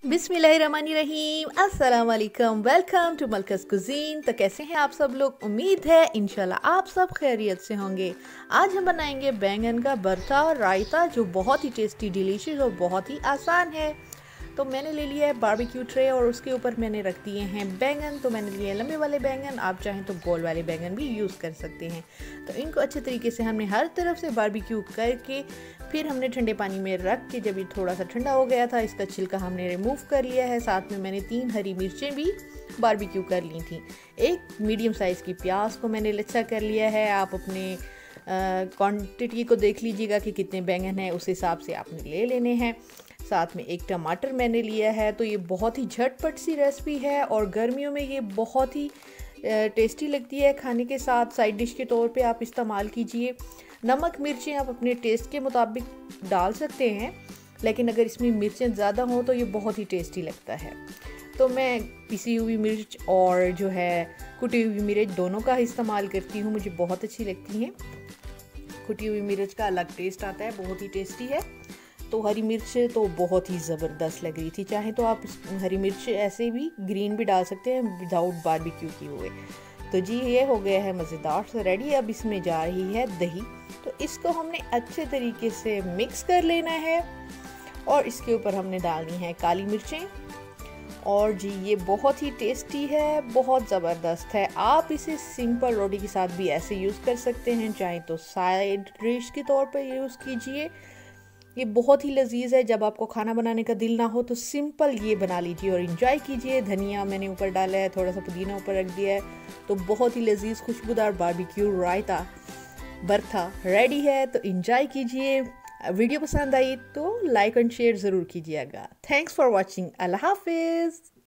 बिस्मिल्लाहिर्रहमानिर्रहीम, अस्सलाम वालेकुम। वेलकम टू मलकस कुजीन। तो कैसे हैं आप सब लोग? उम्मीद है इंशाल्लाह आप सब खैरियत से होंगे। आज हम बनाएंगे बैंगन का भरता और रायता, जो बहुत ही टेस्टी, डिलीशियस और बहुत ही आसान है। तो मैंने ले लिया है बारबेक्यू ट्रे और उसके ऊपर मैंने रख दिए हैं बैंगन। तो मैंने लिए लंबे वाले बैंगन, आप चाहें तो गोल वाले बैंगन भी यूज़ कर सकते हैं। तो इनको अच्छे तरीके से हमने हर तरफ से बारबेक्यू करके फिर हमने ठंडे पानी में रख के, जब ये थोड़ा सा ठंडा हो गया था, इसका छिलका हमने रिमूव कर लिया है। साथ में मैंने 3 हरी मिर्चें भी बारबेक्यू कर ली थी। एक मीडियम साइज़ की प्याज को मैंने लच्छा कर लिया है। आप अपने क्वांटिटी को देख लीजिएगा कि कितने बैंगन हैं, उस हिसाब से आपने ले लेने हैं। साथ में एक टमाटर मैंने लिया है। तो ये बहुत ही झटपट सी रेसिपी है और गर्मियों में ये बहुत ही टेस्टी लगती है खाने के साथ। साइड डिश के तौर पे आप इस्तेमाल कीजिए। नमक मिर्चें आप अपने टेस्ट के मुताबिक डाल सकते हैं, लेकिन अगर इसमें मिर्चें ज़्यादा हों तो ये बहुत ही टेस्टी लगता है। तो मैं पिसी हुई मिर्च और जो है कुटी हुई मिर्च दोनों का इस्तेमाल करती हूँ, मुझे बहुत अच्छी लगती हैं। कुटी हुई मिर्च का अलग टेस्ट आता है, बहुत ही टेस्टी है। तो हरी मिर्च तो बहुत ही ज़बरदस्त लग रही थी। चाहे तो आप हरी मिर्च ऐसे भी ग्रीन भी डाल सकते हैं विदाउट बारबेक्यू किए हुए। तो जी ये हो गया है मज़ेदार से रेडी। अब इसमें जा रही है दही। तो इसको हमने अच्छे तरीके से मिक्स कर लेना है और इसके ऊपर हमने डालनी है काली मिर्चें। और जी ये बहुत ही टेस्टी है, बहुत ज़बरदस्त है। आप इसे सिंपल रोटी के साथ भी ऐसे यूज़ कर सकते हैं, चाहे तो साइड डिश के तौर पर यूज़ कीजिए। ये बहुत ही लजीज है। जब आपको खाना बनाने का दिल ना हो तो सिंपल ये बना लीजिए और इंजॉय कीजिए। धनिया मैंने ऊपर डाला है, थोड़ा सा पुदीना ऊपर रख दिया है। तो बहुत ही लजीज खुशबूदार बारबेक्यू रायता भरता रेडी है। तो इंजॉय कीजिए। वीडियो पसंद आई तो लाइक एंड शेयर ज़रूर कीजिएगा। Thanks for watching. अल्लाह हाफिज़।